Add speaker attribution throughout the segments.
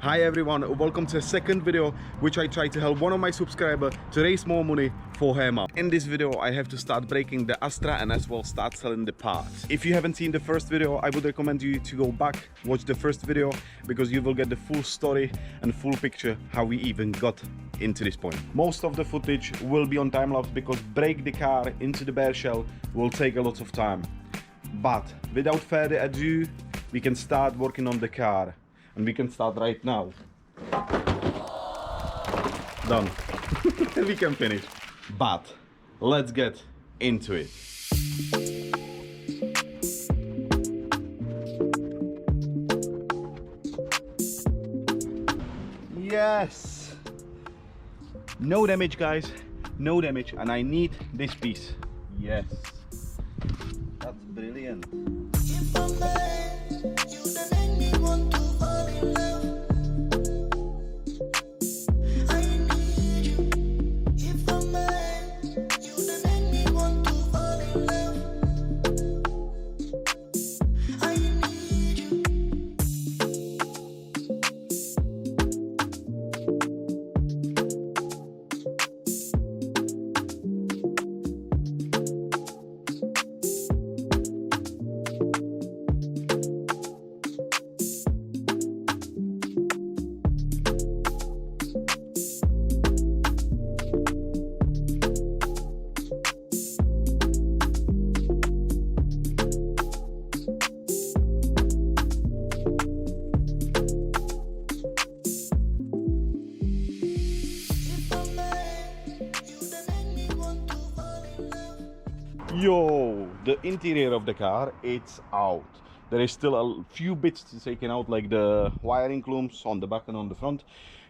Speaker 1: Hi everyone, welcome to the second video which I try to help one of my subscribers to raise more money for her mom. In this video I have to start breaking the Astra and as well start selling the parts. If you haven't seen the first video, I would recommend you to go back, watch the first video, because you will get the full story and full picture how we even got into this point. Most of the footage will be on time lapse because break the car into the bare shell will take a lot of time. But without further ado, we can start working on the car. And we can start right now. Done. We can finish. But let's get into it. Yes. No damage, guys. No damage. And I need this piece. Yes. That's brilliant. Yo, the interior of the car, it's out. There is still a few bits to taken out, like the wiring looms on the back and on the front,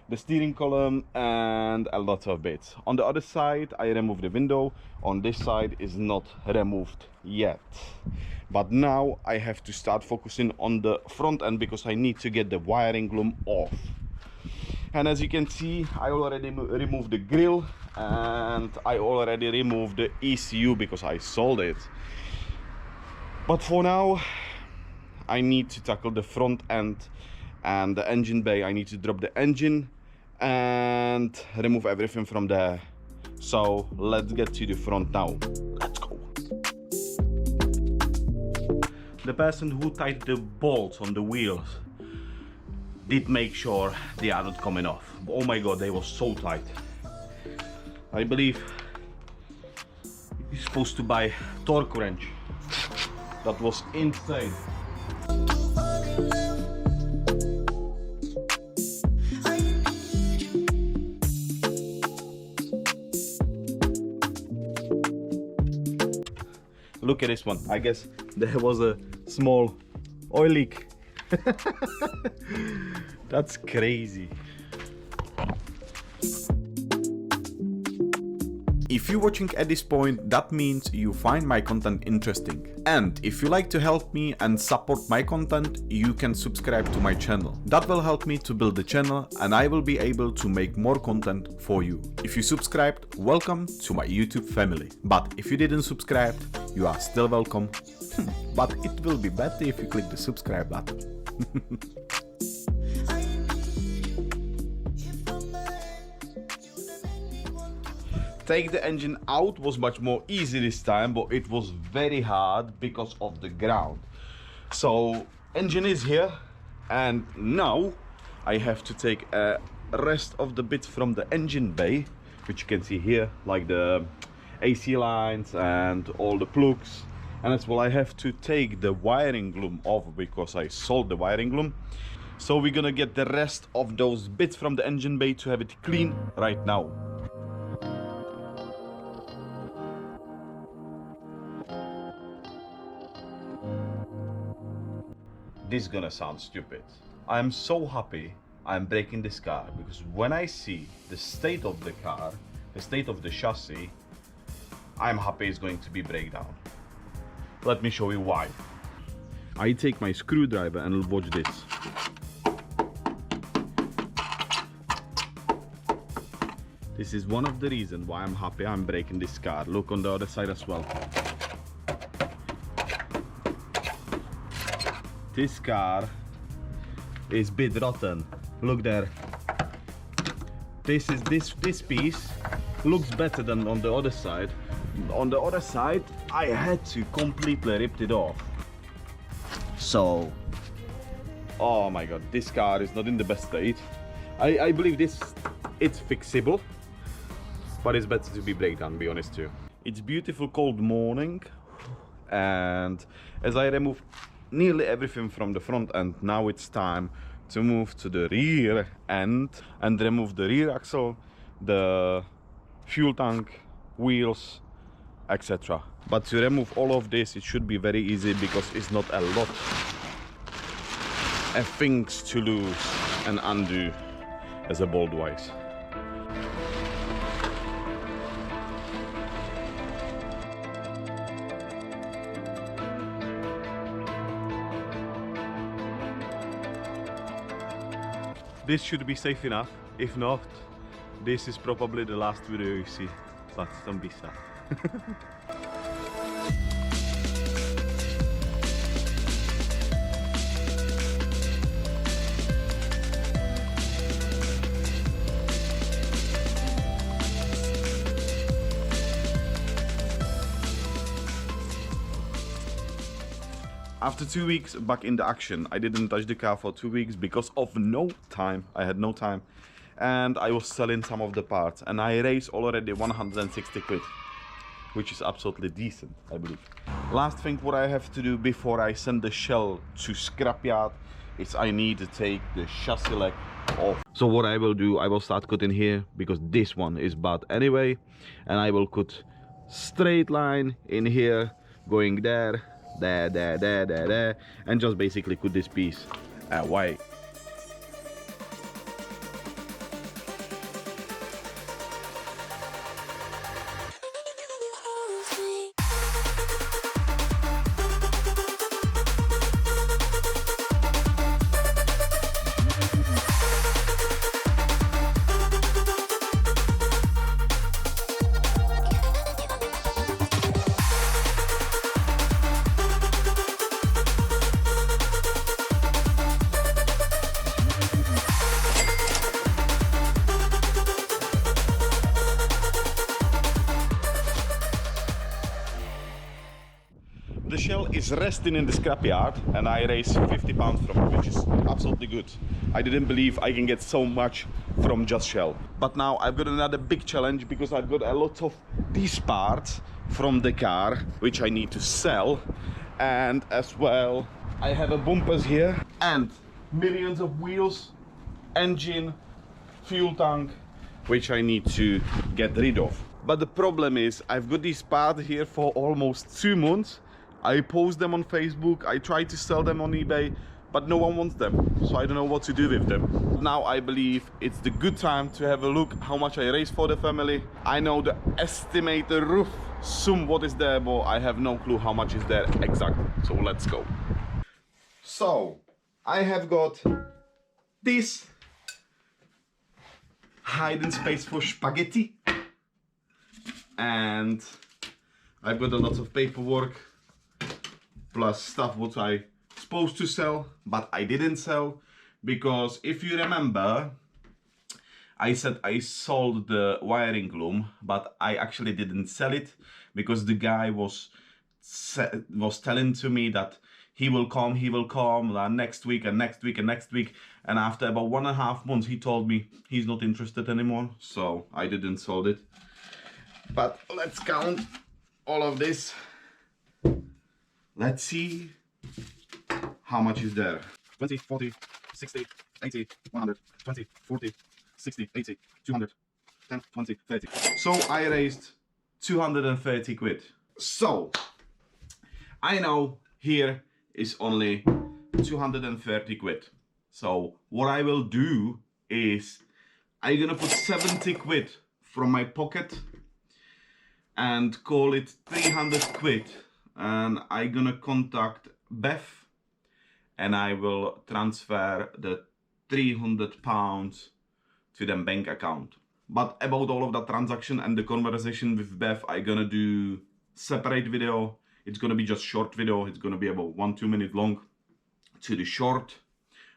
Speaker 1: the steering column, and a lot of bits. On the other side I removed the window. On this side is not removed yet, but now I have to start focusing on the front end because I need to get the wiring loom off. And as you can see, I already removed the grill and I already removed the ECU because I sold it. But for now I need to tackle the front end and the engine bay. I need to drop the engine and remove everything from there. So let's get to the front now. Let's go. The person who tied the bolts on the wheels did make sure they are not coming off. Oh my god, they were so tight. I believe you're supposed to buy torque wrench. That was insane. Look at this one. I guess there was a small oil leak. That's crazy. If you're watching at this point, that means you find my content interesting. And if you like to help me and support my content, you can subscribe to my channel. That will help me to build the channel and I will be able to make more content for you. If you subscribed, welcome to my YouTube family. But if you didn't subscribe, you are still welcome. But it will be better if you click the subscribe button. Take the engine out was much more easy this time, but it was very hard because of the ground. So engine is here and now I have to take a rest of the bits from the engine bay, which you can see here, like the AC lines and all the plugs. And as well I have to take the wiring loom off because I sold the wiring loom. So we're gonna get the rest of those bits from the engine bay to have it clean right now. This is gonna sound stupid. I'm so happy I'm breaking this car because when I see the state of the car, the state of the chassis, I'm happy it's going to be breakdown. Let me show you why. I take my screwdriver and watch this. This is one of the reasons why I'm happy I'm breaking this car. Look on the other side as well. This car is bit rotten. Look there. This piece looks better than on the other side. On the other side, I had to completely rip it off. So, oh my god, this car is not in the best state. I believe it's fixable, but it's better to be breakdown, be honest too. It's beautiful cold morning, and as I remove nearly everything from the front end, now it's time to move to the rear end and remove the rear axle, the fuel tank, wheels, etc. But to remove all of this, it should be very easy because it's not a lot of things to lose and undo as a bolt wise. This should be safe enough. If not, this is probably the last video you see. But don't be sad. After 2 weeks back in the action, I didn't touch the car for 2 weeks because of no time. I had no time, and I was selling some of the parts, and I raised already 160 quid, which is absolutely decent, I believe. Last thing what I have to do before I send the shell to scrapyard is I need to take the chassis leg off. So what I will do, I will start cutting here because this one is bad anyway, and I will cut straight line in here, going there, there, and just basically cut this piece away. The shell is resting in the scrapyard, and I raised 50 pounds from it, which is absolutely good. I didn't believe I can get so much from just shell. But now I've got another big challenge because I've got a lot of these parts from the car which I need to sell, and as well I have a bumpers here and millions of wheels, engine, fuel tank, which I need to get rid of. But the problem is I've got these parts here for almost 2 months. I post them on Facebook, I try to sell them on eBay, but no one wants them, so I don't know what to do with them. Now I believe it's the good time to have a look how much I raised for the family. I know the estimated roof sum what is there, but I have no clue how much is there exact, so let's go. So I have got this hiding space for spaghetti, and I've got a lot of paperwork plus stuff what I supposed to sell but I didn't sell, because if you remember I said I sold the wiring loom, but I actually didn't sell it because the guy was telling to me that he will come next week and next week and next week, and after about 1.5 months he told me he's not interested anymore, so I didn't sell it. But let's count all of this. Let's see how much is there. 20, 40, 60, 80, 100, 20, 40, 60, 80, 200, 10, 20, 30. So I raised 230 quid. So I know here is only 230 quid. So what I will do is I'm gonna put 70 quid from my pocket and call it 300 quid. And I'm gonna contact Beth and I will transfer the 300 pounds to them bank account. But about all of that transaction and the conversation with Beth, I'm gonna do separate video. It's gonna be just short video. It's gonna be about 1-2 minutes long to the short,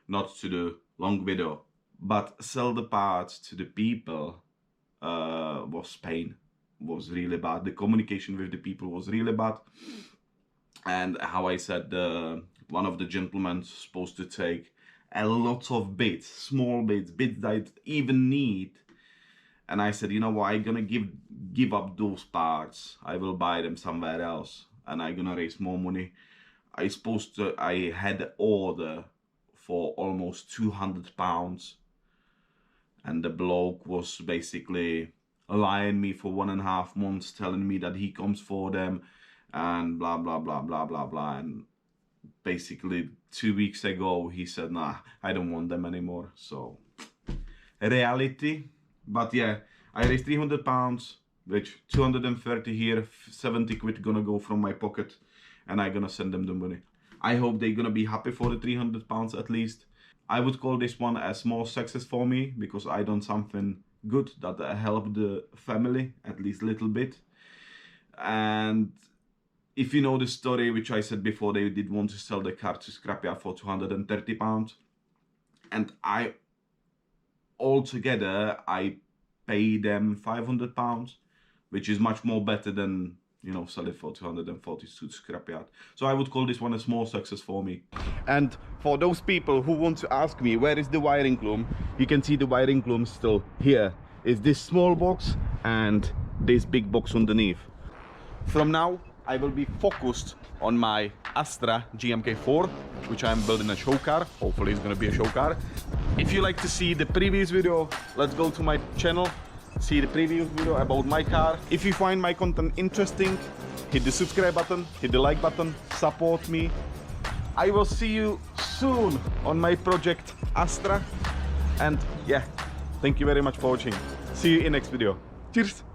Speaker 1: not to the long video. but sell the parts to the people was pain, was really bad. The communication with the people was really bad. And how I said, one of the gentlemen supposed to take a lot of bits, small bits that I even need. And I said, you know what, I'm gonna give up those parts. I will buy them somewhere else, and I'm gonna raise more money. I had an order for almost £200, and the bloke was basically lying me for 1.5 months, telling me that he comes for them, and blah blah blah blah blah blah. And basically 2 weeks ago he said, nah, I don't want them anymore. So reality. But yeah, I raised £300, which 230 here, 70 quid gonna go from my pocket, and I'm gonna send them the money. I hope they're gonna be happy for the £300 at least. I would call this one a small success for me, because I done something good that helped the family at least a little bit. And if you know the story, which I said before, they did want to sell the car to scrapyard for £230, and altogether I pay them £500, which is much more better than, you know, sell it for 240 to scrapyard. So I would call this one a small success for me. And for those people who want to ask me where is the wiring loom, you can see the wiring loom still here. Is this small box and this big box underneath. From now I will be focused on my Astra GMK4, which I'm building a show car. Hopefully it's gonna be a show car. If you like to see the previous video, let's go to my channel, see the previous video about my car. If you find my content interesting, hit the subscribe button, hit the like button, support me. I will see you soon on my project Astra. And yeah, thank you very much for watching. See you in next video. Cheers!